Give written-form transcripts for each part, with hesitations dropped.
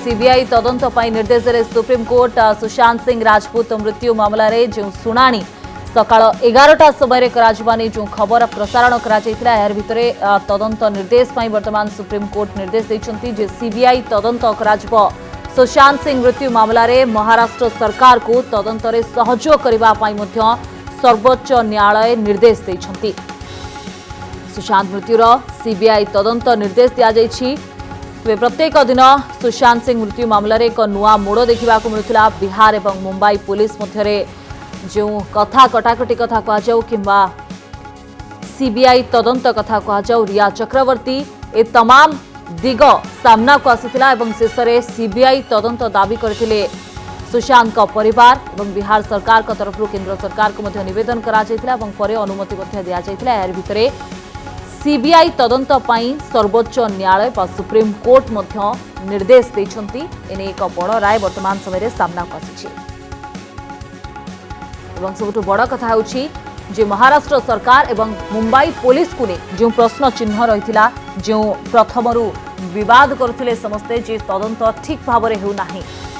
CBI तदंत पर निर्देश दे सुप्रीम कोर्ट सुशांत सिंह राजपूत मृत्यु मामला रे जो सुनानी सकाळ 11टा समय जो खबर प्रसारण कर भितर तदंत निर्देश वर्तमान सुप्रीम कोर्ट निर्देश देइछंती जे सीबीआई तदंत कर सुशांत सिंह मृत्यु मामला रे महाराष्ट्र सरकार को तदंत रे सहयोग करबा पई मध्य सर्वोच्च न्यायालय निर्देश देइछंती। सुशांत मृत्युर सीबीआई तदंत निर्देश दिया जाइछि। प्रत्येक दिन सुशांत सिंह मृत्यु मामला रे एक नुआ मोड़ देखा मिलूला। बिहार एवं मुंबई पुलिस मध्य जो कथा कटाकटी कथा कहुँ कि सीबीआई तदंत कथा कहुँ रिया चक्रवर्ती ए तमाम दिग सामना को आसीथिला एवं शेष में सीबीआई तदंत दाबी करथिले सुशांत का परिवार एवं बिहार सरकार का तरफ केंद्र सरकार को मध्य निवेदन करा जायथिला एवं परे अनुमति मध्य दिया जायथिला। यार भितरे सीबीआई तदंत पई सर्वोच्च न्यायालय व सुप्रीम कोर्ट मध्य निर्देश देइछंती। एने एक बड़ राय वर्तमान समय सामना को आसीछि एवं सबुठ बड़ कथा होछि जे महाराष्ट्र सरकार एवं मुंबई पुलिस को ने जो प्रश्न चिन्ह रही जो प्रथमरु विवाद करथिले समस्ते जे तदंत ठीक भाव में हेउना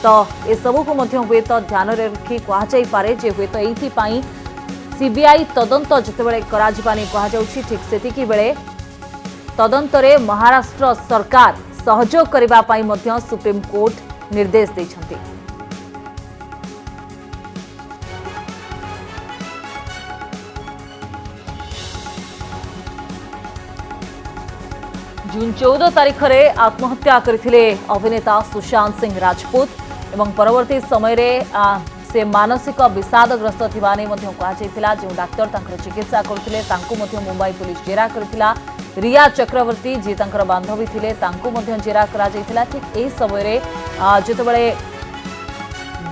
तो ए सबु को मध्य हुए तो ध्यान रे रखी कहा जाई पारे जे हुए तो एथि पई सीबीआई तदंत जितेबाला कहुच्छी ठीक सेतिकी बेले तदंत रे महाराष्ट्र सरकार सहयोग करबा पई मध्य सुप्रीम कोर्ट निर्देश देइछंती। जून 14 तारीख में आत्महत्या करथिले अभिनेता सुशांत सिंह राजपूत एवं परवर्ती समय रे से मानसिक विषादग्रस्त थिबाने मध्य कहुला। जो डाक्तर तांकर चिकित्सा करथिले तांको मध्य मुंबई पुलिस जेरा करथिला। रिया चक्रवर्ती जी तांकर बांधवी थिले तांको मध्य जेरा करा जायथिला। ठीक एही समय रे जेतेबेले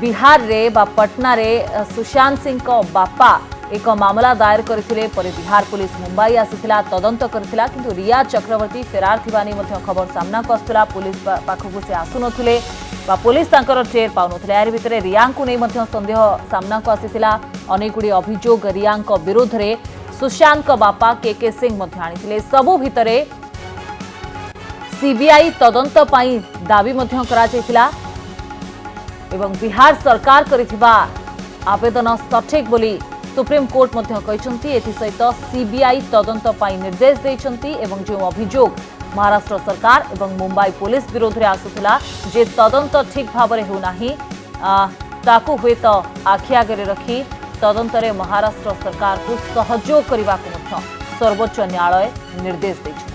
बिहार रे बा पटना रे सुशांत सिंह को बापा एक मामला दायर करथिले पर बिहार पुलिस मुंबई आसीथिला तदंत करथिला किंतु रिया चक्रवर्ती फेरार थिबानी मध्य खबर सामना को आसुला। पुलिस पाखकु से आसुनथिले बा पुलिस तांकर टेर पाउनथिले। यार भितरे रिया को नै मध्य संदेह सामना को आसीथिला। अनेक गुडी अभियोग रिया विरुद्ध रे सुशांत को बापा के सिंह मध्य आनिथिले। सबु भितरे सीबीआई तदंत पई दाबी मध्य करा जायथिला एवं बिहार सरकार करिथिबा आवेदन सठिक बोली सुप्रीम कोर्ट मध्य कहते। एसहित सीबीआई तदंत पई निर्देश देइछंती एवं जो अभियोग महाराष्ट्र सरकार एवं मुंबई पुलिस विरोध में आसुला जे तदंत ठीक भाव में होनाही ताकू हुए तो आखि आगे रखी तदंत रे महाराष्ट्र सरकार को सहयोग करने को सर्वोच्च न्यायालय निर्देश देइछंती।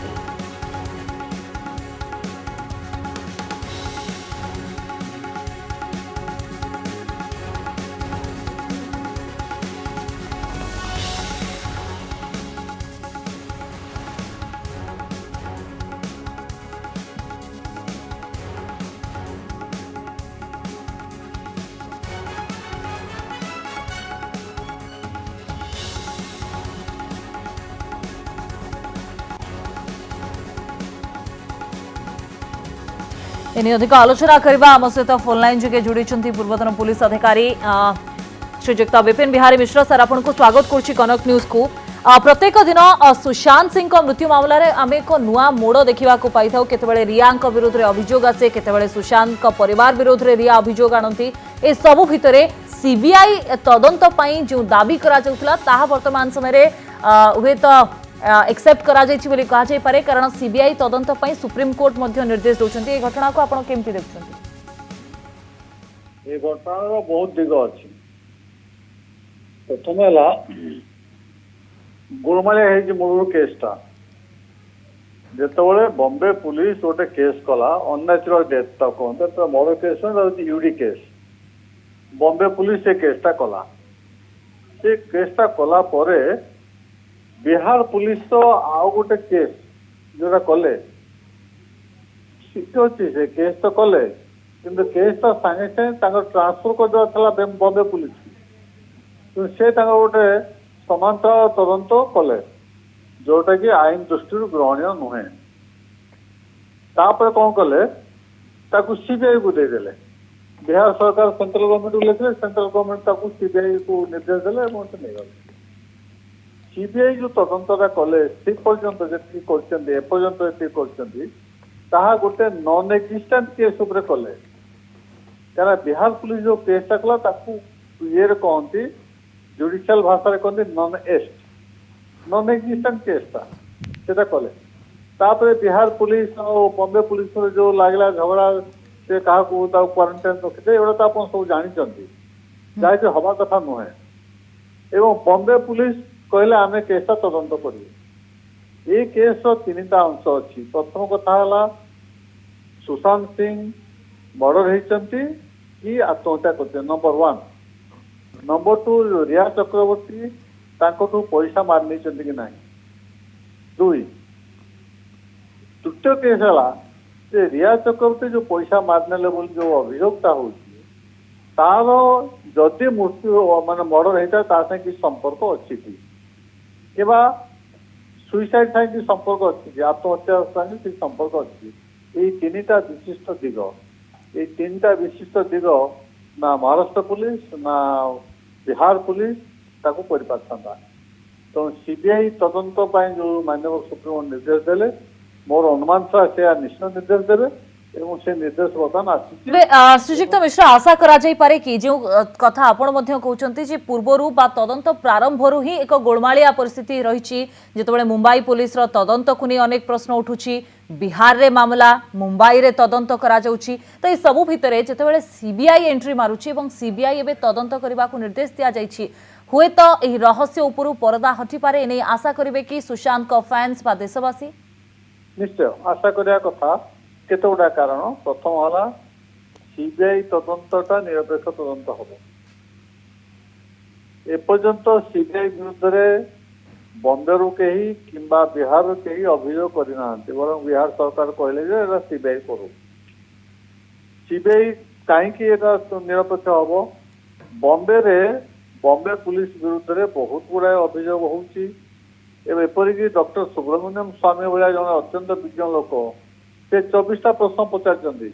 एने अधिक आलोचना करबा आम सहित फोनलाइन जोगे जोड़ी पूर्वतन पुलिस अधिकारी श्रीजुक्त विपिन बिहारी मिश्र। सर आपन को स्वागत करुछि कनक न्यूज को। प्रत्येक दिन सुशांत सिंह मृत्यु मामला रे आम एक नुआ मोड़ देखा पाई था। केतबेले रिया विरुद्ध रे अभियोग आसे केतबेले सुशांत परिवार विरुद्ध रे रिया अभियोग आनती। ए सबु भितरे सीबीआई तदंत पई जो दाबी करा जाउतला ताहा वर्तमान समय रे हुए तो एक्सेप्ट करा जायछि बोली कहा जाय पारे कारण सीबीआई तदंत पई सुप्रीम कोर्ट मध्य निर्देश दोचंती। ए घटना को आपण केमति देखछंती? ए घटना रो बहुत दिग अछि। प्रथम हला गुरुमाले हे जे मूल केसटा जेतबेले बॉम्बे पुलिस गोटे केस कला अननेचुरल डेथ ता कोनते तो मोर केस न यूडी केस बॉम्बे पुलिस से केसटा कला। से केसटा कला परे बिहार पुलिस तो आउ गोटे केस जोटा कले ठीक अच्छे से केस तो कले किंतु केस तो सागे सागे ट्रांसफर कर बॉम्बे पुलिस तो से गोटे समांतर तदंत कले जोटा कि आईन दृष्टि ग्रहणीय नुहे। तापर कौन कले सीबीआई को देदेले। बिहार सरकार सेंट्रल गवर्नमेंट को लिखले सेंट्रल गवर्नमेंट सीबीआई को निर्देश देले नहीं गले। सीबीआई जो तदंतटा कले ठीक पर्यंत जी एपर्यंत कर ତାହା ଗୋଟେ ନନ୍ ଏକ୍ଜିଷ୍ଟାଣ୍ଟ କେସ୍ ଉପରେ କଲେ। କାରଣ ବିହାର ପୁଲିସ ଯୋଉ କେସଟା କଲା ତାକୁ ଇଏରେ କହନ୍ତି, ଜୁଡିସିଆଲ ଭାଷାରେ କହନ୍ତି ନନ୍ ଏକ୍ଜିଷ୍ଟାଣ୍ଟ କେସଟା ସେଟା କଲେ। ତାପରେ ବିହାର ପୁଲିସ ଆଉ ବମ୍ବେ ପୁଲିସ ଯୋଉ ଲାଗିଲା ଝଗଡା, ସେ କାହାକୁ ତାକୁ କ୍ୱାରେଣ୍ଟାଇନ ରଖିଥିଲେ, ଏଗୁଡା ତ ଆପଣ ସବୁ ଜାଣିଛନ୍ତି, ଯାହାକି ହବା କଥା ନୁହେଁ। ଏବଂ ବମ୍ବେ ପୁଲିସ କହିଲେ ଆମେ କେସଟା ତଦନ୍ତ କରିବୁ। এই କେସର ତିନିଟା ଅଂଶ ଅଛି। ପ୍ରଥମ କଥା ହେଲା ସୁଶାନ୍ତ ସିଂ ମର୍ଡର ହେଇଛନ୍ତି କି ଆତ୍ମହତ୍ୟା କରିଛନ୍ତି, ନମ୍ବର 1। ନମ୍ବର 2, ରିୟା ଚକ୍ରବର୍ତ୍ତୀ ତାଙ୍କଠୁ ପଇସା ମାରି ନେଇଛନ୍ତି କି ନାହିଁ। 2, ତୃତୀୟ କେସ୍ ହେଲା ଯେ ରିୟା ଚକ୍ରବର୍ତ୍ତୀ ଯୋଉ ପଇସା ମାରିନେଲେ ବୋଲି ଯୋଉ ଅଭିଯୋଗଟା ହଉଛି, ତାର ଯଦି ମୃତ୍ୟୁ ମାନେ ମର୍ଡର ହେଇଥାଏ ତା ସାଙ୍ଗେ କିଛି ସମ୍ପର୍କ ଅଛି କି, କିମ୍ବା ସୁଇସାଇଡ୍ ସାଙ୍ଗେ କିଛି ସମ୍ପର୍କ ଅଛି କି, ଆତ୍ମହତ୍ୟା ସାଙ୍ଗେ କିଛି ସମ୍ପର୍କ ଅଛି। ଏଇ ତିନିଟା ବିଶିଷ୍ଟ ଦିଗ, ଏଇ ତିନିଟା ବିଶିଷ୍ଟ ଦିଗ ନା ମହାରାଷ୍ଟ୍ର ପୁଲିସ ନା ବିହାର ପୁଲିସ ତାକୁ କରିପାରିଥାନ୍ତା। ତେଣୁ ସିବିଆଇ ତଦନ୍ତ ପାଇଁ ଯୋଉ ମାନ୍ୟବର ସୁପ୍ରିମକୋର୍ଟ ନିର୍ଦ୍ଦେଶ ଦେଲେ, ମୋର ଅନୁମାନ ଥିଲା ସେ ନିଶ୍ଚୟ ନିର୍ଦ୍ଦେଶ ଦେବେ ଏବଂ ସେ ନିର୍ଦ୍ଦେଶ ବର୍ତ୍ତମାନ ଆସିଛି। ଶ୍ରୀଯୁକ୍ତ ମିଶ୍ର, ଆଶା କରାଯାଇପାରେ କି ଯେଉଁ କଥା ଆପଣ ମଧ୍ୟ କହୁଛନ୍ତି ଯେ ପୂର୍ବରୁ ବା ତଦନ୍ତ ପ୍ରାରମ୍ଭରୁ ହିଁ ଏକ ଗୋଳମାଳିଆ ପରିସ୍ଥିତି ରହିଛି, ଯେତେବେଳେ ମୁମ୍ବାଇ ପୁଲିସର ତଦନ୍ତକୁ ନେଇ ଅନେକ ପ୍ରଶ୍ନ ଉଠୁଛି, ବିହାରରେ ମାମଲା, ମୁମ୍ବାଇରେ ତଦନ୍ତ କରାଯାଉଛି, ତ ଏ ସବୁ ଭିତରେ ଯେତେବେଳେ ସିବିଆଇ ଏଣ୍ଟ୍ରି ମାରୁଛି ଏବଂ ସିବିଆଇ ଏବେ ତଦନ୍ତ କରିବାକୁ ନିର୍ଦ୍ଦେଶ ଦିଆଯାଇଛି, ହୁଏତ ଏହି ରହସ୍ୟ ଉପରୁ ପରଦା ହଟିପାରେ, ଏନେଇ ଆଶା କରିବେ କି ସୁଶାନ୍ତଙ୍କ ଫ୍ୟାନ୍ସ ବା ଦେଶବାସୀ? ନିଶ୍ଚୟ ଆଶା କରିବା କଥା। କେତେ ଗୁଡା କାରଣ। ପ୍ରଥମ ହେଲା ସିବିଆଇ ତଦନ୍ତଟା ନିରପେକ୍ଷ ତଦନ୍ତ ହବ। ଏପର୍ଯ୍ୟନ୍ତ ସିବିଆଇ ବିରୁଦ୍ଧରେ ବମ୍ବେରୁ କେହି କିମ୍ବା ବିହାରରୁ କେହି ଅଭିଯୋଗ କରିନାହାନ୍ତି, ବରଂ ବିହାର ସରକାର କହିଲେ ଯେ ଏଟା ସିବିଆଇ କରୁ। ସିବିଆଇ କାହିଁକି ଏଟା ନିରପେକ୍ଷ ହବ? ବମ୍ବେ ପୁଲିସ ବିରୁଦ୍ଧରେ ବହୁତ ଗୁଡାଏ ଅଭିଯୋଗ ହଉଛି। ଏବେ ଏପରିକି ଡକ୍ଟର ସୁବ୍ରମଣ୍ୟମ ସ୍ୱାମୀ ଭଳିଆ ଜଣେ ଅତ୍ୟନ୍ତ ବିଜ୍ଞ ଲୋକ, ସେ 24ଟା ପ୍ରଶ୍ନ ପଚାରିଛନ୍ତି।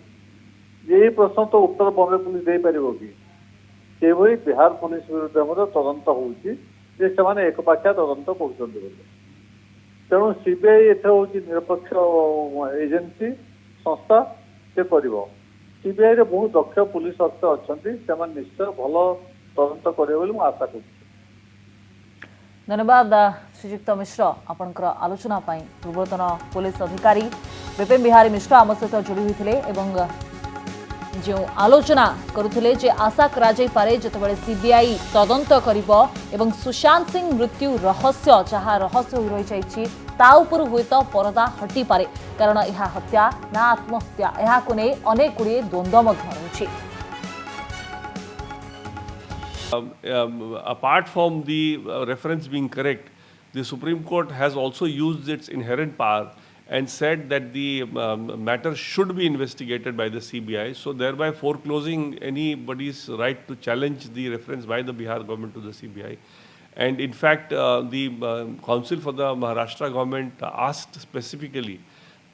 ଏଇ ପ୍ରଶ୍ନ ତ ଉତ୍ତର ବମ୍ବେ ପୁଲିସ ଦେଇପାରିବ କି? ସେଭଳି ବିହାର ପୁଲିସ ବିରୁଦ୍ଧରେ ମଧ୍ୟ ତଦନ୍ତ ହଉଛି ଯେ ସେମାନେ ଏକପାଖିଆ ତଦନ୍ତ କରୁଛନ୍ତି ବୋଲି। ତେଣୁ ସିବିଆଇ ଏଠି ହଉଛି ନିରପେକ୍ଷ ଏଜେନ୍ସି ସଂସ୍ଥା, ସେ କରିବ। ସିବିଆଇରେ ବହୁତ ଦକ୍ଷ ପୁଲିସ ଅଫିସର ଅଛନ୍ତି, ସେମାନେ ନିଶ୍ଚୟ ଭଲ ତଦନ୍ତ କରିବେ ବୋଲି ମୁଁ ଆଶା କରୁଛି। धन्यवाद श्रीजुक्त मिश्र आपणकर आलोचना पाई। पूर्वतन पुलिस अधिकारी विपिन बिहारी मिश्र आम सहित जोड़ी होते जो आलोचना करुले जे आशा कराଯାଇପାରେ ଯେତେବେଳେ सीबीआई तदंत करिबो एवं सुशांत सिंह मृत्यु रहस्य जहाँ रहस्य हो रही जाइछि ता उपरु हुएत परदा हटी पारे, कारण यह हत्या ना आत्महत्या यहाको नै अनेक गुड़िए द्वंद्व मध्य रहुछि। Apart from the reference being correct, the Supreme Court has also used its inherent power and said that the matter should be investigated by the CBI, so thereby foreclosing anybody's right to challenge the reference by the Bihar government to the CBI. And in fact, the Council for the Maharashtra government asked specifically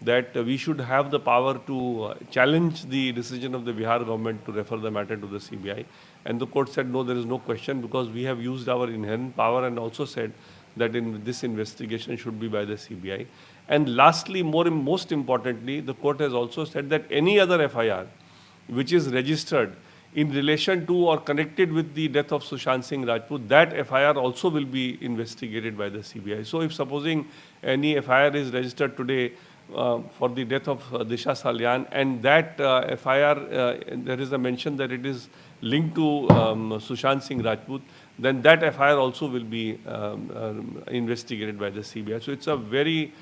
that we should have the power to challenge the decision of the Bihar government to refer the matter to the CBI. And the court said, no, there is no question, because we have used our inherent power, and also said that this investigation should be by the CBI. And lastly, most importantly, the court has also said that any other FIR which is registered in relation to or connected with the death of Sushant Singh Rajput, that FIR also will be investigated by the CBI. So if supposing any FIR is registered today for the death of Disha Salyan, and that FIR, there is a mention that it is linked to Sushant Singh Rajput, then that FIR also will be investigated by the CBI. So it's a very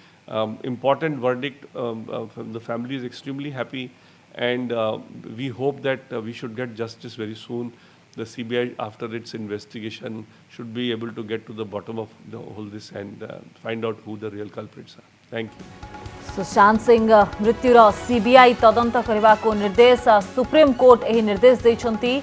important verdict. The family is extremely happy, and we hope that we should get justice very soon. The CBI, after its investigation, should be able to get to the bottom of all this and find out who the real culprits are. Thank you. Sushant Singh मृत्युर CBI तदंत करने को निर्देश supreme court यह निर्देश देइछंती।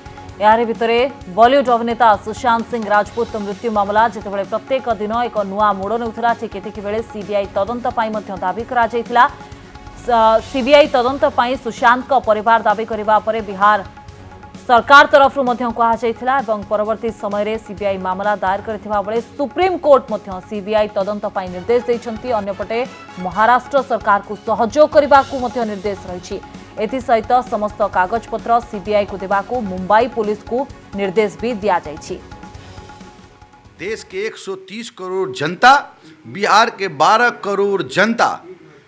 यार भितरे बॉलीवुड अभिनेता सुशांत सिंह राजपूत मृत्यु मामला जितेबाला प्रत्येक दिन एक नुआ मोड़ नेउथला, ठीक एतिकी बेले सीबीआई तदंत पाई मध्य दाबी करा जायतिला। सीबीआई तदंत पाई सुशांत को परिवार दाबी करबा परे बिहार सरकार तरफ परवर्ती समय सीबीआई मामला दायर करथिबा बेले सुप्रीम कोर्ट मध्य सीबीआई तदंत पाई निर्देश दैछन्ती। अन्यपटे महाराष्ट्र सरकार को सहयोग करबाकू मध्य निर्देश रहिछि। एथिसहित समस्त कागजपत्र सीबीआई को देबाकू मुंबई पुलिस को निर्देश भी दिया जाइछि। देश के 130 करोड़ जनता, बिहार के 12 करोड़ जनता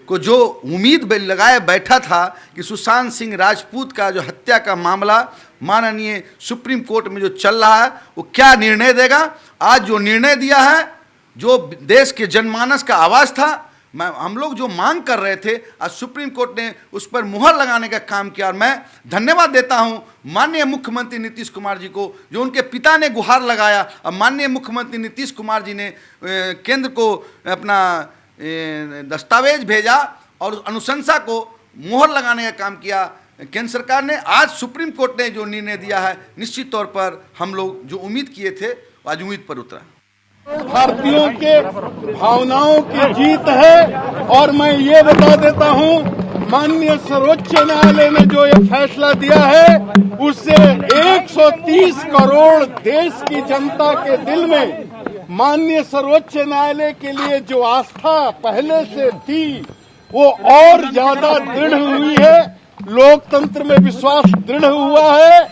को जो उम्मीद लगाए बैठा था कि सुशांत सिंह राजपूत का जो हत्या का मामला माननीय सुप्रीम कोर्ट में जो चल रहा है वो क्या निर्णय देगा। आज जो निर्णय दिया है, जो देश के जनमानस का आवाज़ था, हम लोग जो मांग कर रहे थे, आज सुप्रीम कोर्ट ने उस पर मुहर लगाने का काम किया। और मैं धन्यवाद देता हूं माननीय मुख्यमंत्री नीतीश कुमार जी को, जो उनके पिता ने गुहार लगाया। और माननीय मुख्यमंत्री नीतीश कुमार जी ने केंद्र को अपना दस्तावेज भेजा और अनुशंसा को मुहर लगाने का काम किया केंद्र सरकार ने। आज सुप्रीम कोर्ट ने जो निर्णय दिया है, निश्चित तौर पर हम लोग जो उम्मीद किए थे आज उम्मीद पर उतरा। भारतीयों के भावनाओं की जीत है। और मैं ये बता देता हूं, माननीय सर्वोच्च न्यायालय ने जो ये फैसला दिया है, उससे 130 करोड़ देश की जनता के दिल में माननीय सर्वोच्च न्यायालय के लिए जो आस्था पहले से थी वो और ज्यादा दृढ़ हुई है। लोकतंत्र में विश्वास दृढ़ हुआ है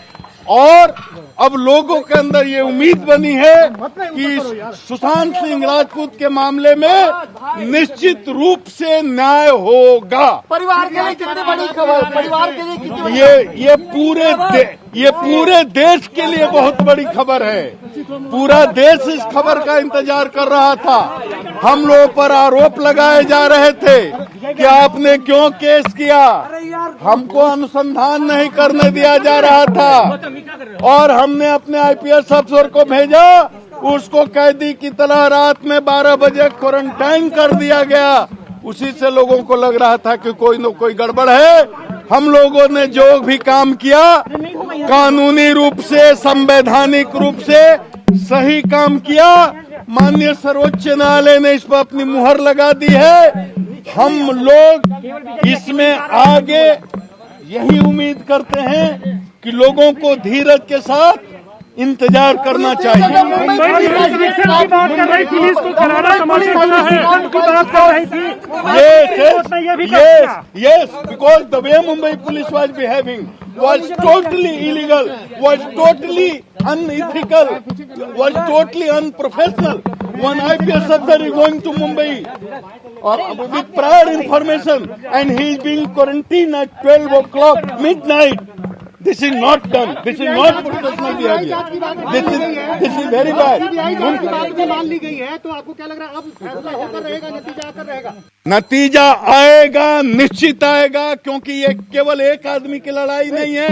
और अब लोगों के अंदर ये उम्मीद बनी है कि सुशांत सिंह राजपूत के मामले में निश्चित रूप से न्याय होगा। परिवार के लिए कितनी बड़ी खबर, परिवार के लिए कितनी बड़ी ये पूरे देश के लिए बहुत बड़ी खबर है। पूरा देश इस खबर का इंतजार कर रहा था। हम लोगों पर आरोप लगाए जा रहे थे कि आपने क्यों केस किया, हमको अनुसंधान नहीं करने दिया जा रहा था और हमने अपने आईपीएस अफसर को भेजा, उसको कैदी की तरह रात में 12 बजे क्वारंटाइन कर दिया गया। उसी से लोगों को लग रहा था कि कोई न कोई गड़बड़ है। हम लोगों ने जो भी काम किया कानूनी रूप से, संवैधानिक रूप से सही काम किया। माननीय सर्वोच्च न्यायालय ने इस पर अपनी मुहर लगा दी है। हम लोग इसमें आगे यही उम्मीद करते हैं कि लोगों को धीरज के साथ इंतजार करना चाहिए। पुलिस को करारा तमाशा करना है, उनकी बात कर रही थी। Yes, because the way Mumbai police was behaving was totally illegal, was totally unethical, was totally unprofessional. One IPS officer is going to Mumbai with prior information and he is being quarantined at 12 o'clock midnight. This is not done. This is not professional behavior. This is very bad. मान ली गई है, तो आपको क्या लग रहा है अब फैसला होकर रहेगा, नतीजा आकर रहेगा? नतीजा आएगा, निश्चित आएगा, क्योंकि ये केवल एक आदमी की लड़ाई नहीं है,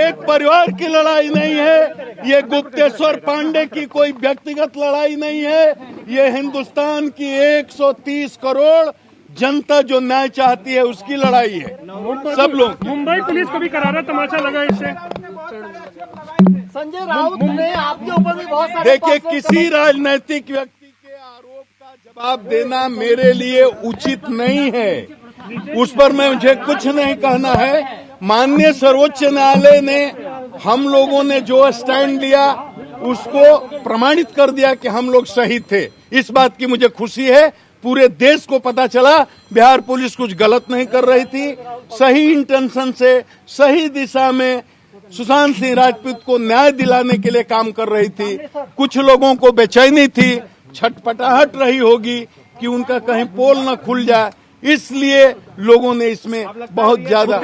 एक परिवार की लड़ाई नहीं है, ये गुप्तेश्वर पांडे की कोई व्यक्तिगत लड़ाई नहीं है, ये हिंदुस्तान की 130 करोड़ जनता जो न्याय चाहती है उसकी लड़ाई है। सब लोग मुंबई पुलिस को भी करारा तमाचा लगा इससे। संजय राउत ने आपके ऊपर भी बहुत सारे देखिए, किसी राजनीतिक व्यक्ति के आरोप का जवाब देना मेरे लिए उचित नहीं है। उस पर मुझे कुछ नहीं कहना है। माननीय सर्वोच्च न्यायालय ने हम लोगों ने जो स्टैंड लिया उसको प्रमाणित कर दिया कि हम लोग सही थे। इस बात की मुझे खुशी है। पूरे देश को पता चला बिहार पुलिस कुछ गलत नहीं कर रही थी, सही इंटेंशन से सही दिशा में सुशांत सिंह राजपूत को न्याय दिलाने के लिए काम कर रही थी। कुछ लोगों को बेचैनी थी, छटपटाहट रही होगी कि उनका कहीं पोल न खुल जाए, इसलिए लोगों ने इसमें बहुत ज्यादा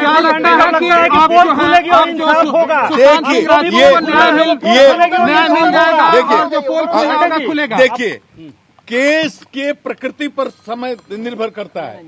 देखिए केस के प्रकृति पर समय निर्भर करता है।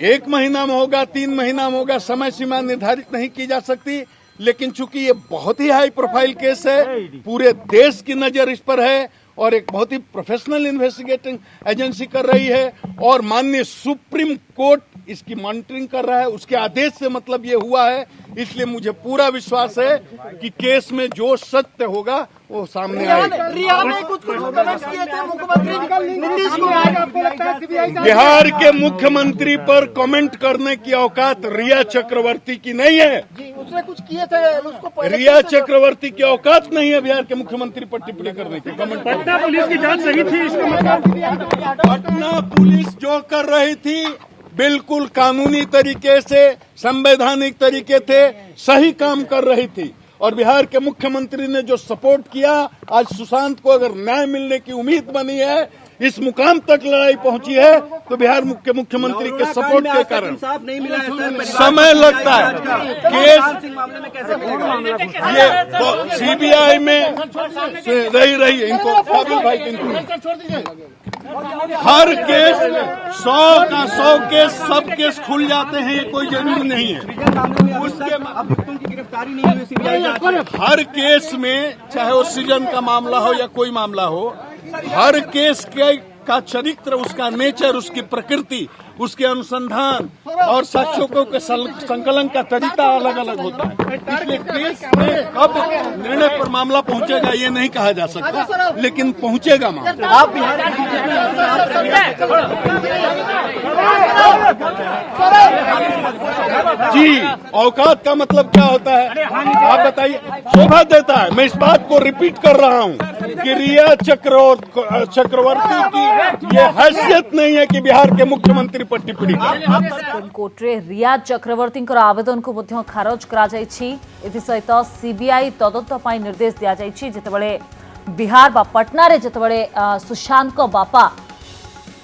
1 महीना में होगा, 3 महीना में होगा, समय सीमा निर्धारित नहीं की जा सकती। लेकिन चूंकि ये बहुत ही हाई प्रोफाइल केस है, पूरे देश की नजर इस पर है और एक बहुत ही प्रोफेशनल इन्वेस्टिगेटिंग एजेंसी कर रही है और माननीय सुप्रीम कोर्ट इसकी मॉनिटरिंग कर रहा है। उसके आदेश से मतलब ये हुआ है, इसलिए मुझे पूरा विश्वास है कि केस में जो सत्य होगा वो सामने आएगी। रिया में कुछ कमेंट्स किए थे मुख्यमंत्री नीतीश कुमार, आपको लगता है सीबीआई बिहार के मुख्यमंत्री पर कमेंट करने की औकात रिया चक्रवर्ती की नहीं है। जी उसने कुछ किए थे, उसको पहले रिया चक्रवर्ती की औकात नहीं है बिहार के मुख्यमंत्री पर टिप्पणी करने की। कमेंट पटना पुलिस की जांच सही थी, इसका मतलब पटना पुलिस जो कर रही थी बिल्कुल कानूनी तरीके से, संवैधानिक तरीके से सही काम कर रही थी। और बिहार के मुख्यमंत्री ने जो सपोर्ट किया, आज सुशांत को अगर न्याय मिलने की उम्मीद बनी है, इस मुकाम तक लड़ाई पहुंची है, तो बिहार के मुख्यमंत्री के सपोर्ट के कारण। नहीं मिला है सर, समय लगता है केस मामले में कैसे ये सीबीआई में रही इनको काबिल भाई इनको हर केस 100 का 100 केस सब केस खुल जाते हैं, ये कोई जरूरी नहीं है। उसके अभियुक्तों की गिरफ्तारी नहीं हुई सीबीआई हर केस में, चाहे वो सृजन का मामला हो या कोई मामला हो, हर केस का चरित्र, उसका नेचर, उसकी प्रकृति, उसके अनुसंधान और साक्ष्यों के संकलन का तरीका अलग अलग होता है। इसलिए केस में कब निर्णय पर मामला पहुंचेगा ये नहीं कहा जा सकता, लेकिन पहुंचेगा मामला। आप बिहार जी, औकात का मतलब क्या होता है आप बताइए। शोभा देता है, मैं इस बात को रिपीट कर रहा हूं कि रिया चक्रवर्ती की ये हैसियत नहीं है कि बिहार के मुख्यमंत्री पर टिप्पणी करे। सुप्रीम कोर्ट रे रिया चक्रवर्ती आवेदन को मध्य खारज करा जायछि। एथि सहित सीबीआई तदंत पई निर्देश दिया जायछि। जेतेबेले बिहार बा पटना रे जेतेबेले सुशांत को बापा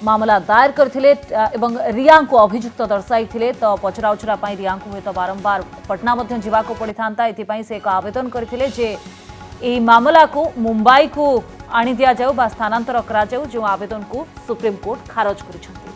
मामला दायर करथिले एवं रिया को अभियुक्त दर्शाइथिले तो पचराउचरा पई रिया को हेतु बारंबार पटना मध्य जीवा को पड़िथांता। एथिपई से एक आवेदन करथिले जे एही मामला को मुंबई को आनी दिया जाऊ बा स्थानांतर करा जाऊ, जो आवेदन को सुप्रीम कोर्ट खारज करिसथि।